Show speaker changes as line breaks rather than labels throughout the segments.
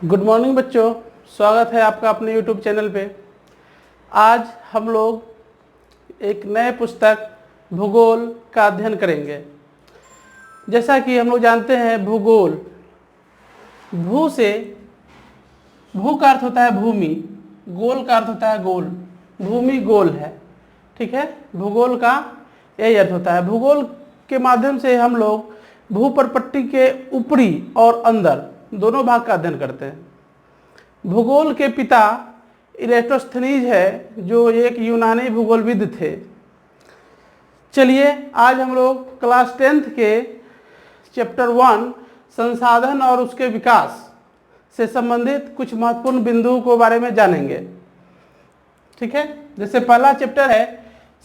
Good morning बच्चों, स्वागत है आपका अपने यूट्यूब चैनल पे। आज हम लोग एक नए पुस्तक भूगोल का अध्ययन करेंगे। जैसा कि हम लोग जानते हैं भूगोल, भू का अर्थ होता है भूमि, गोल का अर्थ होता है गोल, भूमि गोल है। ठीक है, भूगोल का यही अर्थ होता है। भूगोल के माध्यम से हम लोग भूप्रपट्टी के ऊपरी और अंदर दोनों भाग का अध्ययन करते हैं। भूगोल के पिता इरेटोस्थनीज है, जो एक यूनानी भूगोलविद थे। चलिए आज हम लोग क्लास 10th के चैप्टर 1 संसाधन और उसके विकास से संबंधित कुछ महत्वपूर्ण बिंदुओं के बारे में जानेंगे। ठीक है, जैसे पहला चैप्टर है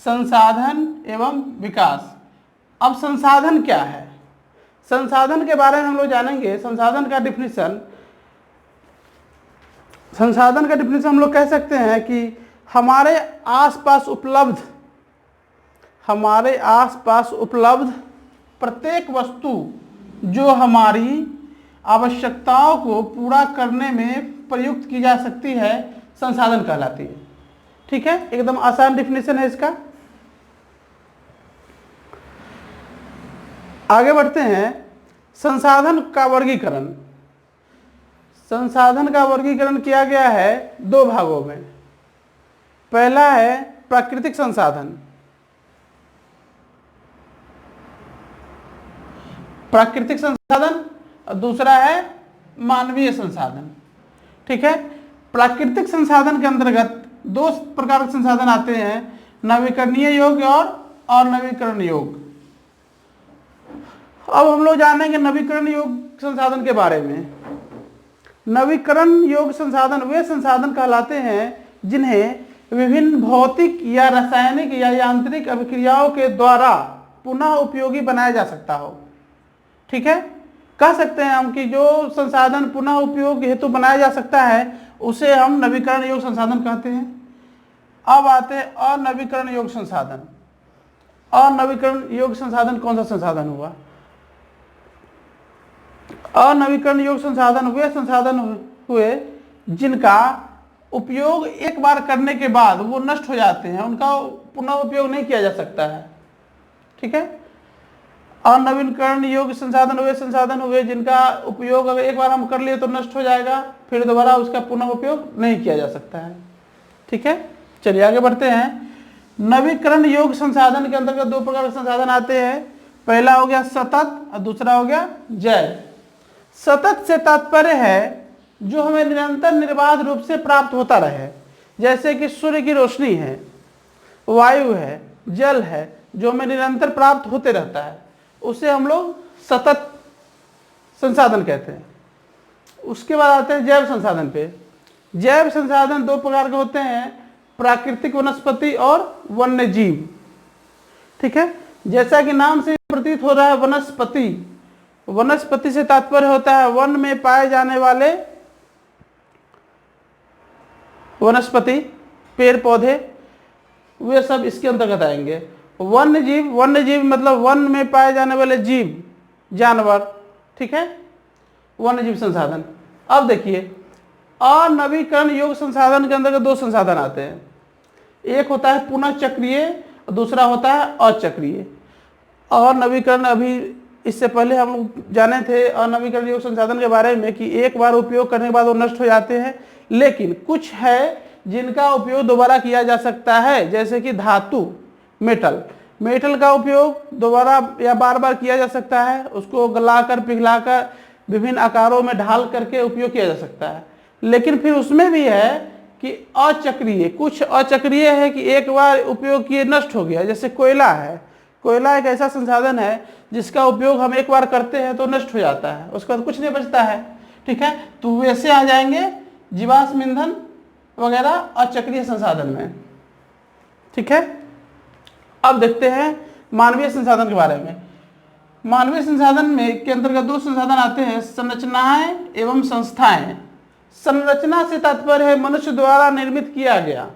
संसाधन एवं विकास। अब संसाधन क्या है, संसाधन के बारे में हम लोग जानेंगे। संसाधन का डिफिनीशन हम लोग कह सकते हैं कि हमारे आसपास उपलब्ध प्रत्येक वस्तु जो हमारी आवश्यकताओं को पूरा करने में प्रयुक्त की जा सकती है, संसाधन कहलाती है। ठीक है, एकदम आसान डिफिनीशन है इसका। आगे बढ़ते हैं। संसाधन का वर्गीकरण किया गया है दो भागों में। पहला है प्राकृतिक संसाधन, और दूसरा है मानवीय संसाधन। ठीक है, प्राकृतिक संसाधन के अंतर्गत दो प्रकार के संसाधन आते हैं, नवीकरणीय योग्य और अनवीकरण योग्य। अब हम लोग जानेंगे नवीकरण योग्य संसाधन के बारे में। नवीकरण योग्य संसाधन वे संसाधन कहलाते हैं जिन्हें विभिन्न भौतिक या रासायनिक या यांत्रिक अभिक्रियाओं के द्वारा पुनः उपयोगी बनाया जा सकता हो। ठीक है, कह सकते हैं हम कि जो संसाधन पुनः उपयोग हेतु बनाया जा सकता है उसे हम नवीकरण योग्य संसाधन कहते हैं। अब आते हैं अनवीकरण योग्य संसाधन। अनवीकरण योग्य संसाधन कौन सा संसाधन हुआ? अनवीकरण योग्य संसाधन वे संसाधन हुए जिनका उपयोग एक बार करने के बाद वो नष्ट हो जाते हैं, उनका पुनः उपयोग नहीं किया जा सकता है। ठीक है, अनवीकरण योग्य संसाधन वे संसाधन हुए जिनका उपयोग अगर एक बार हम कर लिए तो नष्ट हो जाएगा, फिर दोबारा उसका पुनः उपयोग नहीं किया जा सकता है। ठीक है, चलिए आगे बढ़ते हैं। नवीकरण योग्य संसाधन के अंतर्गत दो प्रकार के संसाधन आते हैं। पहला हो गया सतत और दूसरा हो गया जैव। सतत से तात्पर्य है जो हमें निरंतर निर्बाध रूप से प्राप्त होता रहे, जैसे कि सूर्य की रोशनी है, वायु है, जल है, जो हमें निरंतर प्राप्त होते रहता है, उसे हम लोग सतत संसाधन कहते हैं। उसके बाद आते हैं जैव संसाधन पे। जैव संसाधन दो प्रकार के होते हैं, प्राकृतिक वनस्पति और वन्य जीव। ठीक है, जैसा कि नाम से प्रतीत हो रहा है वनस्पति, वनस्पति से तात्पर्य होता है वन में पाए जाने वाले वनस्पति, पेड़ पौधे, वे सब इसके अंतर्गत आएंगे। वन्य जीव मतलब वन में पाए जाने वाले जीव, जानवर। ठीक है, वन्य जीव संसाधन। अब देखिए, अनवीकरण योग्य संसाधन के अंतर्गत दो संसाधन आते हैं। एक होता है पुनः चक्रीय और दूसरा होता है अचक्रीय। अनवीकरण अभी इससे पहले हम लोग जाने थे अनवीकरण योग्य संसाधन के बारे में कि एक बार उपयोग करने के बाद वो नष्ट हो जाते हैं, लेकिन कुछ है जिनका उपयोग दोबारा किया जा सकता है, जैसे कि धातु, मेटल का उपयोग दोबारा या बार बार किया जा सकता है। उसको गलाकर पिघलाकर विभिन्न आकारों में ढाल करके उपयोग किया जा सकता है। लेकिन फिर उसमें भी है कि अचक्रीय, कुछ अचक्रीय है कि एक बार उपयोग किए नष्ट हो गया, जैसे कोयला है। कोयला एक ऐसा संसाधन है जिसका उपयोग हम एक बार करते हैं तो नष्ट हो जाता है, उसके बाद कुछ नहीं बचता है। ठीक है, तो वैसे आ जाएंगे जीवाश्म ईंधन वगैरह अचक्रीय संसाधन में। ठीक है, अब देखते हैं मानवीय संसाधन के बारे में। मानवीय संसाधन में के अंतर्गत दो संसाधन आते हैं, संरचनाएं एवं संस्थाएं। संरचना से तात्पर्य है मनुष्य द्वारा निर्मित किया गया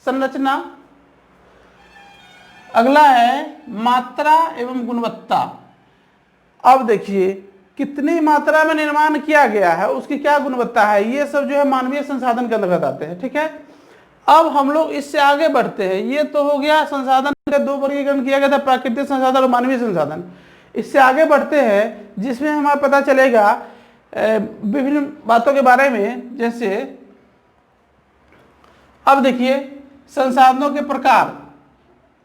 संरचना। अगला है मात्रा एवं गुणवत्ता। अब देखिए कितनी मात्रा में निर्माण किया गया है, उसकी क्या गुणवत्ता है, ये सब जो है मानवीय संसाधन के अंतर्गत आते हैं। ठीक है, अब हम लोग इससे आगे बढ़ते हैं। ये तो हो गया संसाधन का दो वर्गीकरण किया गया था, प्राकृतिक संसाधन और मानवीय संसाधन। इससे आगे बढ़ते हैं जिसमें हमें पता चलेगा विभिन्न बातों के बारे में। जैसे अब देखिए, संसाधनों के प्रकार,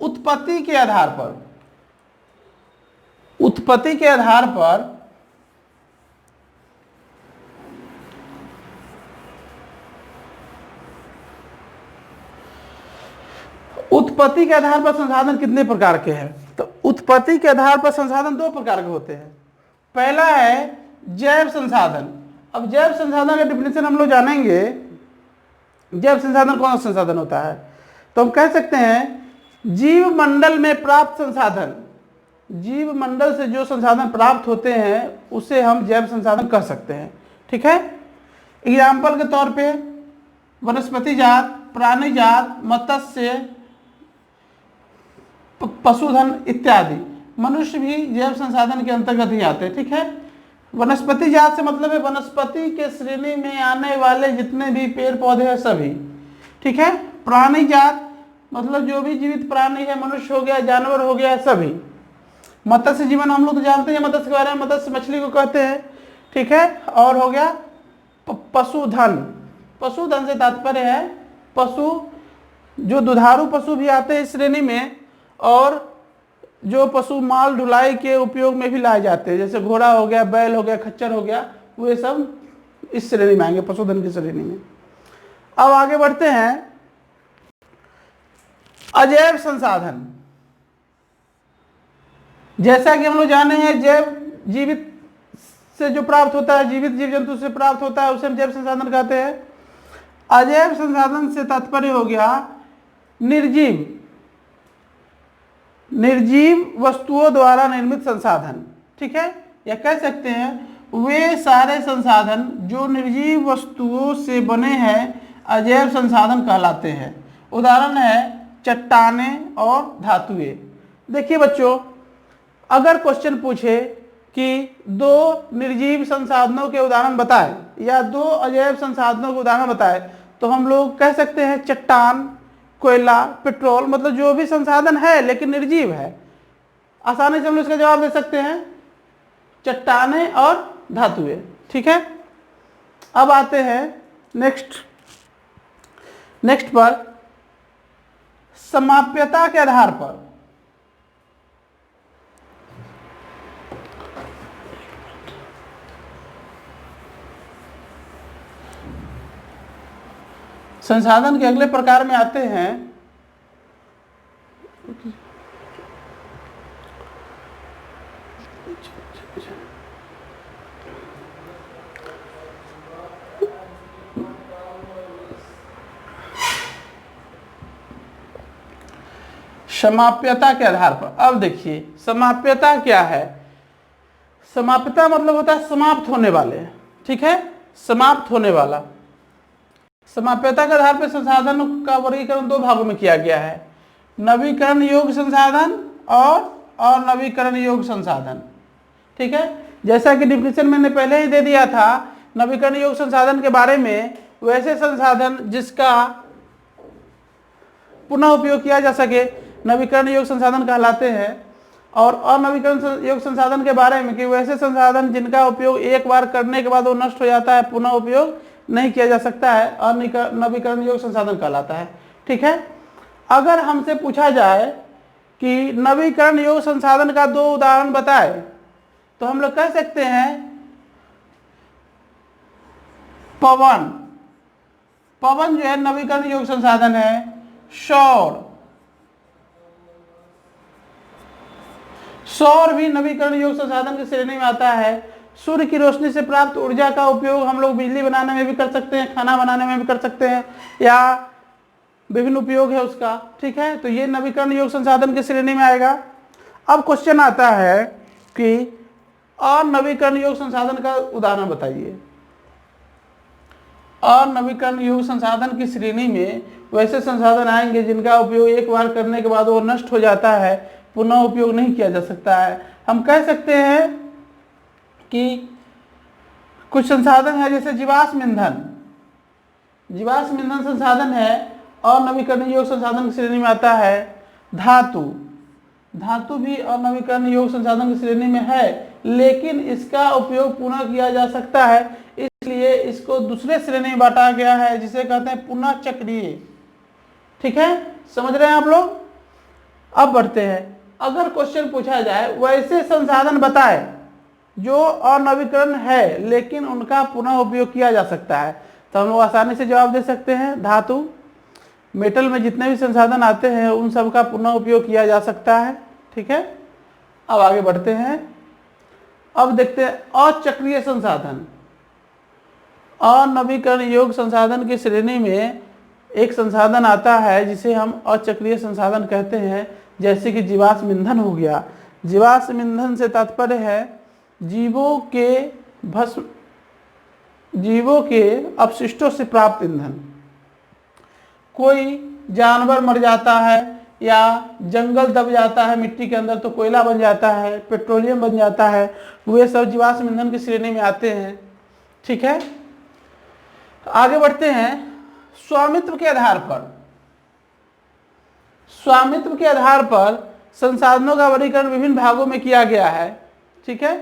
उत्पत्ति के आधार पर, उत्पत्ति के आधार पर उत्पत्ति के आधार पर संसाधन कितने प्रकार के हैं? तो उत्पत्ति के आधार पर संसाधन दो प्रकार के होते हैं। पहला है जैव संसाधन। अब जैव संसाधन का डिफिनेशन हम लोग जानेंगे। जैव संसाधन कौन सा संसाधन होता है? तो हम कह सकते हैं जीव मंडल में प्राप्त संसाधन, जीव मंडल से जो संसाधन प्राप्त होते हैं उसे हम जैव संसाधन कह सकते हैं। ठीक है, एग्जाम्पल के तौर पे वनस्पति जात, प्राणी जात, मत्स्य, पशुधन इत्यादि। मनुष्य भी जैव संसाधन के अंतर्गत ही आते हैं। ठीक है, वनस्पति जात से मतलब है वनस्पति के श्रेणी में आने वाले जितने भी पेड़ पौधे हैं सभी। ठीक है, प्राणी जात मतलब जो भी जीवित प्राणी है, मनुष्य हो गया, जानवर हो गया, सभी। मत्स्य जीवन हम लोग तो जानते हैं मत्स्य के बारे में, मत्स्य मछली को कहते हैं। ठीक है, और हो गया पशुधन। पशुधन से तात्पर्य है पशु, जो दुधारू पशु भी आते हैं इस श्रेणी में, और जो पशु माल ढुलाई के उपयोग में भी लाए जाते हैं, जैसे घोड़ा हो गया, बैल हो गया, खच्चर हो गया, वे सब इस श्रेणी में आएंगे, पशुधन की श्रेणी में। अब आगे बढ़ते हैं, अजैव संसाधन। जैसा कि हम लोग जाने हैं जैव जीवित से जो प्राप्त होता है, जीवित जीव जंतु से प्राप्त होता है, उसे हम जैव संसाधन कहते हैं। अजैव संसाधन से तात्पर्य हो गया निर्जीव, निर्जीव वस्तुओं द्वारा निर्मित संसाधन। ठीक है, या कह सकते हैं वे सारे संसाधन जो निर्जीव वस्तुओं से बने हैं अजैव संसाधन कहलाते हैं। उदाहरण है चट्टानें और धातुएं। देखिए बच्चों, अगर क्वेश्चन पूछे कि दो निर्जीव संसाधनों के उदाहरण बताएं या दो अजैव संसाधनों के उदाहरण बताएं, तो हम लोग कह सकते हैं चट्टान, कोयला, पेट्रोल, मतलब जो भी संसाधन है लेकिन निर्जीव है। आसानी से हम लोग इसका जवाब दे सकते हैं चट्टानें और धातुएं। ठीक है, अब आते हैं नेक्स्ट पर समाप्यता के आधार पर। संसाधन के अगले प्रकार में आते हैं समाप्यता के आधार पर। अब देखिए समाप्यता क्या है? समाप्यता मतलब होता है समाप्त होने वाले। ठीक है, समाप्त होने वाला। समाप्यता के आधार पर संसाधन का वर्गीकरण दो भागों में किया गया है, नवीकरण योग्य संसाधन और अनवीकरण योग्य संसाधन। ठीक है, जैसा कि डिफिनेशन मैंने पहले ही दे दिया था नवीकरण योग्य संसाधन के बारे में, वैसे संसाधन जिसका पुनः उपयोग किया जा सके नवीकरण योग्य संसाधन कहलाते हैं। और अनवीकरण योग्य संसाधन के बारे में कि वैसे संसाधन जिनका उपयोग एक बार करने के बाद वो नष्ट हो जाता है, पुनः उपयोग नहीं किया जा सकता है, अनवीकरण योग्य संसाधन कहलाता है। ठीक है, अगर हमसे पूछा जाए कि नवीकरण योग्य संसाधन का दो उदाहरण बताए, तो हम लोग कह सकते हैं पवन। पवन जो है नवीकरण योग्य संसाधन है। सौर भी नवीकरण योग्य संसाधन की श्रेणी में आता है। सूर्य की रोशनी से प्राप्त ऊर्जा का उपयोग हम लोग बिजली बनाने में भी कर सकते हैं, खाना बनाने में भी कर सकते हैं, या विभिन्न उपयोग है उसका। ठीक है, तो ये नवीकरण योग्य संसाधन की श्रेणी में आएगा। अब क्वेश्चन आता है कि अनवीकरण योग्य संसाधन का उदाहरण बताइए। अनवीकरण योग्य संसाधन की श्रेणी में वैसे संसाधन आएंगे जिनका उपयोग एक बार करने के बाद वो नष्ट हो जाता है, पुनः उपयोग नहीं किया जा सकता है। हम कह सकते हैं कि कुछ संसाधन है जैसे जीवाश्म ईंधन, जीवाश्म ईंधन संसाधन है और नवीकरणीय योग्य संसाधन की श्रेणी में आता है। धातु, धातु भी अनवीकरण योग्य संसाधन की श्रेणी में है, लेकिन इसका उपयोग पुनः किया जा सकता है, इसलिए इसको दूसरे श्रेणी में बांटा गया है जिसे कहते हैं पुनः चक्रीय। ठीक है, समझ रहे हैं आप लोग। अब बढ़ते हैं, अगर क्वेश्चन पूछा जाए वैसे संसाधन बताए जो अनवीकरण है लेकिन उनका पुनः उपयोग किया जा सकता है, तो हम लोग आसानी से जवाब दे सकते हैं धातु। मेटल में जितने भी संसाधन आते हैं उन सब का पुनः उपयोग किया जा सकता है। ठीक है, अब आगे बढ़ते हैं। अब देखते हैं अचक्रीय संसाधन। अनवीकरण योग्य संसाधन की श्रेणी में एक संसाधन आता है जिसे हम अचक्रीय संसाधन कहते हैं, जैसे कि जीवाश्म ईंधन हो गया। जीवाश्म ईंधन से तात्पर्य है जीवों के अपशिष्टों से प्राप्त ईंधन। कोई जानवर मर जाता है या जंगल दब जाता है मिट्टी के अंदर तो कोयला बन जाता है, पेट्रोलियम बन जाता है, वे सब जीवाश्म ईंधन की श्रेणी में आते हैं। ठीक है, आगे बढ़ते हैं। स्वामित्व के आधार पर, स्वामित्व के आधार पर संसाधनों का वर्गीकरण विभिन्न भागों में किया गया है। ठीक है,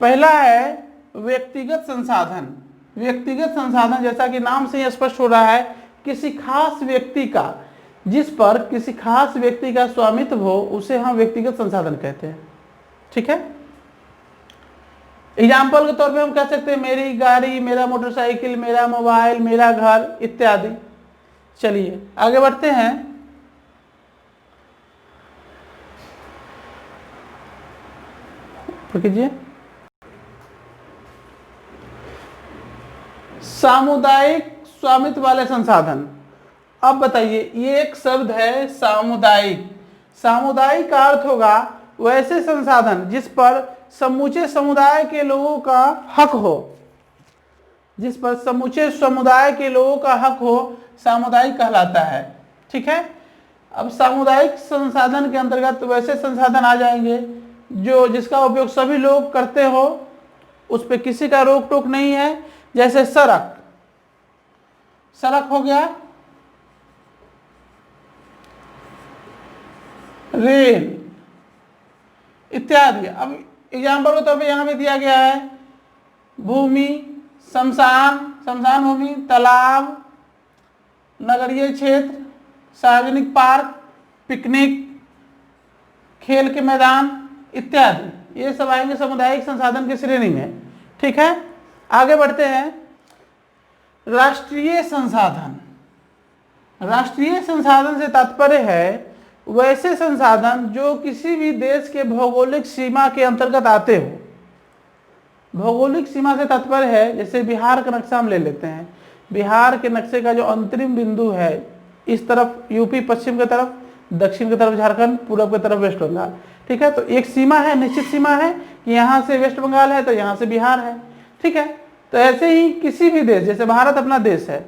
पहला है व्यक्तिगत संसाधन। व्यक्तिगत संसाधन जैसा कि नाम से ही स्पष्ट हो रहा है, किसी खास व्यक्ति का, जिस पर किसी खास व्यक्ति का स्वामित्व हो उसे हम व्यक्तिगत संसाधन कहते हैं। ठीक है, एग्जाम्पल के तौर पे हम कह सकते हैं मेरी गाड़ी, मेरा मोटरसाइकिल, मेरा मोबाइल, मेरा घर इत्यादि। चलिए आगे बढ़ते हैं। कीजिए सामुदायिक स्वामित्व वाले संसाधन। अब बताइए, ये एक शब्द है सामुदायिक। सामुदायिक का अर्थ होगा वैसे संसाधन जिस पर समूचे समुदाय के लोगों का हक हो, जिस पर समूचे समुदाय के लोगों का हक हो, सामुदायिक कहलाता है। ठीक है, अब सामुदायिक संसाधन के अंतर्गत वैसे संसाधन आ जाएंगे जो जिसका उपयोग सभी लोग करते हो, उस पर किसी का रोक टोक नहीं है, जैसे सड़क, सड़क हो गया, रेल इत्यादि। अब एग्जाम्पल के तौर पर यहां पे दिया गया है भूमि, शमशान, शमशान भूमि, तालाब, नगरीय क्षेत्र, सार्वजनिक पार्क, पिकनिक, खेल के मैदान इत्यादि। ये सब आएंगे सामुदायिक संसाधन की श्रेणी में। ठीक है, आगे बढ़ते हैं। राष्ट्रीय संसाधन। राष्ट्रीय संसाधन से तात्पर्य है वैसे संसाधन जो किसी भी देश के भौगोलिक सीमा के अंतर्गत आते हो। भौगोलिक सीमा से तात्पर्य है, जैसे बिहार का नक्शा हम ले लेते हैं। बिहार के नक्शे का जो अंतरिम बिंदु है, इस तरफ यूपी पश्चिम की तरफ, दक्षिण की तरफ झारखंड, पूरब की तरफ वेस्ट बंगाल। ठीक है, तो एक सीमा है, निश्चित सीमा है कि यहाँ से वेस्ट बंगाल है तो यहाँ से बिहार है। ठीक है, तो ऐसे ही किसी भी देश, जैसे भारत अपना देश है,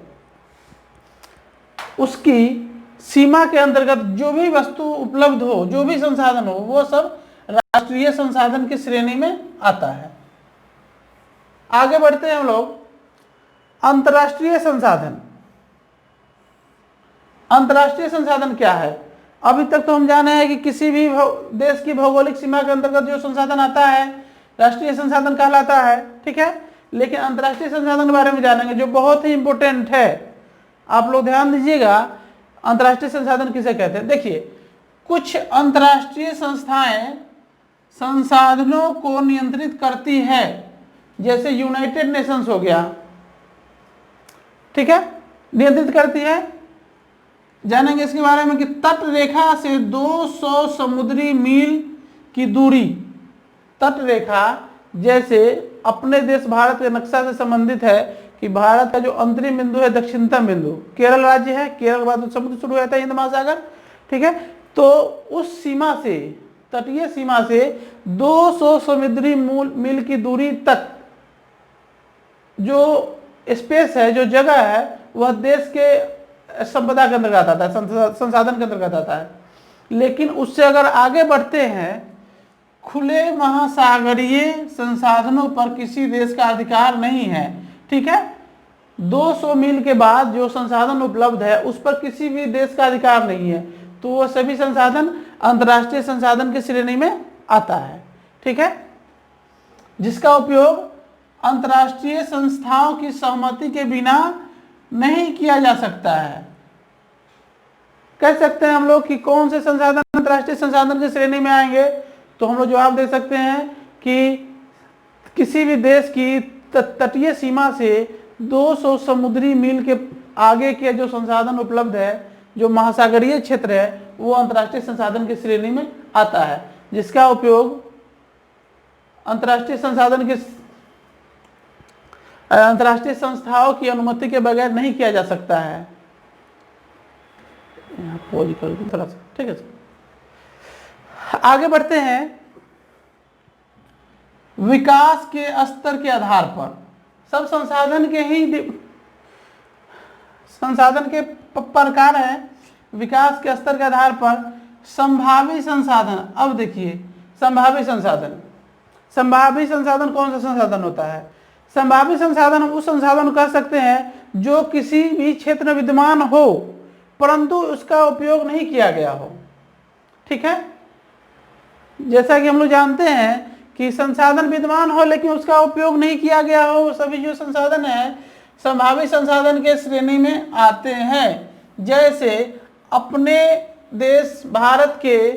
उसकी सीमा के अंतर्गत जो भी वस्तु उपलब्ध हो, जो भी संसाधन हो, वो सब राष्ट्रीय संसाधन की श्रेणी में आता है। आगे बढ़ते हैं हम लोग। अंतर्राष्ट्रीय संसाधन। अंतर्राष्ट्रीय संसाधन क्या है? अभी तक तो हम जाने हैं कि किसी भी देश की भौगोलिक सीमा के अंतर्गत जो संसाधन आता है राष्ट्रीय संसाधन कहलाता है। ठीक है, लेकिन अंतर्राष्ट्रीय संसाधन के बारे में जानेंगे जो बहुत ही इंपॉर्टेंट है। आप लोग ध्यान दीजिएगा, अंतर्राष्ट्रीय संसाधन किसे कहते हैं। देखिए, कुछ अंतर्राष्ट्रीय संस्थाएं संसाधनों को नियंत्रित करती है, जैसे यूनाइटेड नेशंस हो गया। ठीक है, नियंत्रित करती है। जानेंगे इसके बारे में कि तट रेखा से 200 समुद्री मील की दूरी, तट रेखा जैसे अपने देश भारत के नक्शा से संबंधित है कि भारत का जो अंतरिम बिंदु है, दक्षिणतम बिंदु केरल राज्य है, केरल के बाद समुद्र शुरू होता है हिंद महासागर। ठीक है, तो उस सीमा से, तटीय सीमा से 200 समुद्री मील की दूरी तक जो स्पेस है, जो जगह है, वह देश के संपदा के अंतर्गत आता है, संसाधन के अंतर्गत आता है। लेकिन उससे अगर आगे बढ़ते हैं, खुले महासागरीय संसाधनों पर किसी देश का अधिकार नहीं है। ठीक है, 200 मील के बाद जो संसाधन उपलब्ध है उस पर किसी भी देश का अधिकार नहीं है, तो वह सभी संसाधन अंतर्राष्ट्रीय संसाधन की श्रेणी में आता है। ठीक है, जिसका उपयोग अंतर्राष्ट्रीय संस्थाओं की सहमति के बिना नहीं किया जा सकता है। कह सकते हैं हम लोग कि कौन से संसाधन अंतर्राष्ट्रीय संसाधन की श्रेणी में आएंगे, तो हम लोग जवाब दे सकते हैं कि किसी भी देश की तटीय सीमा से 200 समुद्री मील के आगे के जो संसाधन उपलब्ध है, जो महासागरीय क्षेत्र है, वो अंतर्राष्ट्रीय संसाधन की श्रेणी में आता है, जिसका उपयोग अंतर्राष्ट्रीय संस्थाओं की अनुमति के बगैर नहीं किया जा सकता है। यहाँ पॉज कर दूं थोड़ा सा, ठीक है सर। आगे बढ़ते हैं। विकास के स्तर के आधार पर सब संसाधन के प्रकार हैं। विकास के स्तर के आधार पर संभावी संसाधन, अब देखिए संभावी संसाधन कौन सा संसाधन होता है? संभावी संसाधन हम उस संसाधन कह सकते हैं जो किसी भी क्षेत्र में विद्यमान हो परंतु उसका उपयोग नहीं किया गया हो। ठीक है, जैसा कि हम लोग जानते हैं कि संसाधन विद्यमान हो लेकिन उसका उपयोग नहीं किया गया हो, सभी जो संसाधन है संभावी संसाधन के श्रेणी में आते हैं। जैसे अपने देश भारत के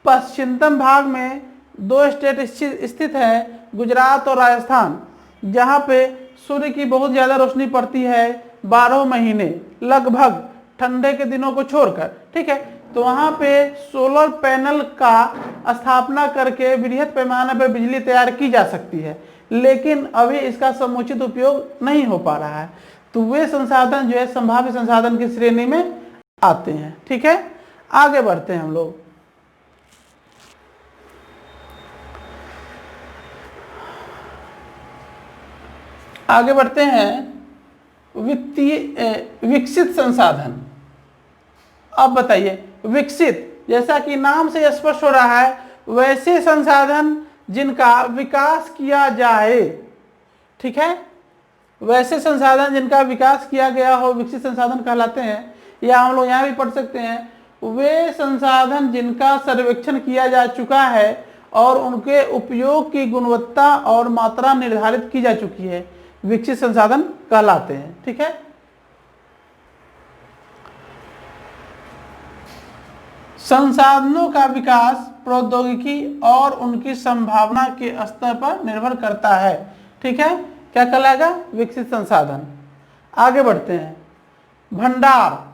पश्चिमतम भाग में 2 स्टेट स्थित हैं, गुजरात और राजस्थान, जहाँ पे सूर्य की बहुत ज़्यादा रोशनी पड़ती है 12 महीने लगभग, ठंडे के दिनों को छोड़कर। ठीक है, तो वहाँ पे सोलर पैनल का स्थापना करके बृहद पैमाने पर बिजली तैयार की जा सकती है, लेकिन अभी इसका समुचित उपयोग नहीं हो पा रहा है। तो वे संसाधन जो है संभाव्य संसाधन की श्रेणी में आते हैं। ठीक है, आगे बढ़ते हैं हम लोग। आगे बढ़ते हैं विकसित संसाधन। अब बताइए, विकसित, जैसा कि नाम से स्पष्ट हो रहा है, वैसे संसाधन जिनका विकास किया जाए। ठीक है, वैसे संसाधन जिनका विकास किया गया हो विकसित संसाधन कहलाते हैं। या हम लोग यहाँ भी पढ़ सकते हैं, वे संसाधन जिनका सर्वेक्षण किया जा चुका है और उनके उपयोग की गुणवत्ता और मात्रा निर्धारित की जा चुकी है, विकसित संसाधन कहलाते हैं। ठीक है, संसाधनों का विकास प्रौद्योगिकी और उनकी संभावना के स्तर पर निर्भर करता है। ठीक है, क्या कहलाएगा? विकसित संसाधन। आगे बढ़ते हैं। भंडार,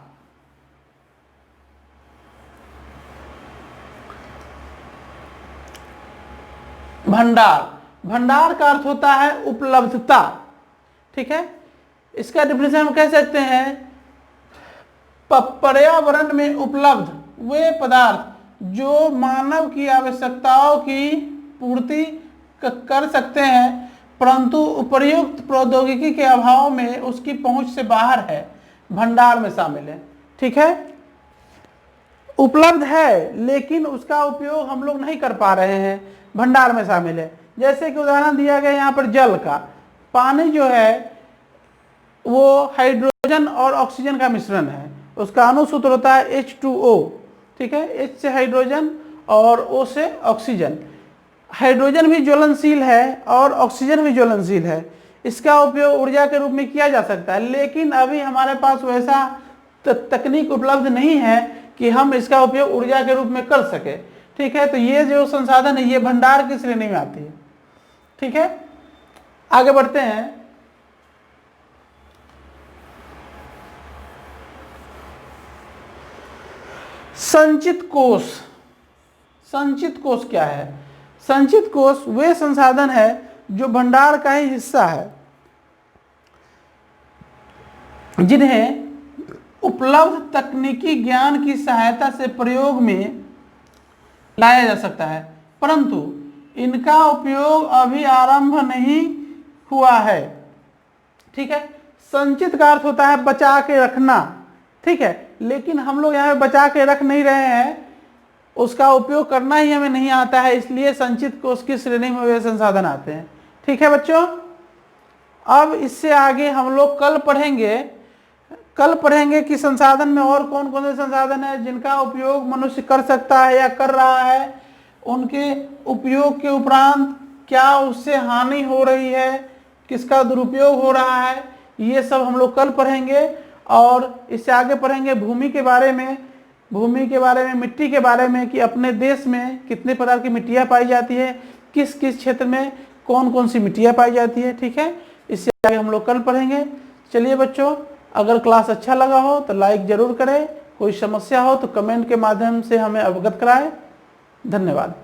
भंडार का अर्थ होता है उपलब्धता। ठीक है, इसका डिफिनेशन हम कह सकते हैं पर्यावरण में उपलब्ध वे पदार्थ जो मानव की आवश्यकताओं की पूर्ति कर सकते हैं परंतु उपर्युक्त प्रौद्योगिकी के अभाव में उसकी पहुंच से बाहर है, भंडार में शामिल है। ठीक है, उपलब्ध है लेकिन उसका उपयोग हम लोग नहीं कर पा रहे हैं, भंडार में शामिल है। जैसे कि उदाहरण दिया गया यहाँ पर जल का, पानी जो है वो हाइड्रोजन और ऑक्सीजन का मिश्रण है, उसका अणुसूत्र होता है H2O। ठीक है, H से हाइड्रोजन और O से ऑक्सीजन। हाइड्रोजन भी ज्वलनशील है और ऑक्सीजन भी ज्वलनशील है, इसका उपयोग ऊर्जा के रूप में किया जा सकता है, लेकिन अभी हमारे पास वैसा तकनीक उपलब्ध नहीं है कि हम इसका उपयोग ऊर्जा के रूप में कर सके। ठीक है, तो ये जो संसाधन है ये भंडार की श्रेणी में आती है। ठीक है, आगे बढ़ते हैं। संचित कोष। संचित कोष क्या है? संचित कोष वे संसाधन है जो भंडार का ही हिस्सा है, जिन्हें उपलब्ध तकनीकी ज्ञान की सहायता से प्रयोग में लाया जा सकता है परंतु इनका उपयोग अभी आरंभ नहीं हुआ है। ठीक है, संचित का अर्थ होता है बचा के रखना। ठीक है, लेकिन हम लोग यहाँ पे बचा के रख नहीं रहे हैं, उसका उपयोग करना ही हमें नहीं आता है, इसलिए संचित कोष की श्रेणी में वे संसाधन आते हैं। ठीक है बच्चों, अब इससे आगे हम लोग कल पढ़ेंगे कि संसाधन में और कौन कौन से संसाधन है जिनका उपयोग मनुष्य कर सकता है या कर रहा है, उनके उपयोग के उपरांत क्या उससे हानि हो रही है, किसका दुरुपयोग हो रहा है, ये सब हम लोग कल पढ़ेंगे। और इससे आगे पढ़ेंगे भूमि के बारे में, मिट्टी के बारे में कि अपने देश में कितने प्रकार की मिट्टियाँ पाई जाती है, किस किस क्षेत्र में कौन कौन सी मिट्टियाँ पाई जाती है। ठीक है, इससे आगे हम लोग कल पढ़ेंगे। चलिए बच्चों, अगर क्लास अच्छा लगा हो तो लाइक जरूर करें, कोई समस्या हो तो कमेंट के माध्यम से हमें अवगत कराएं। धन्यवाद।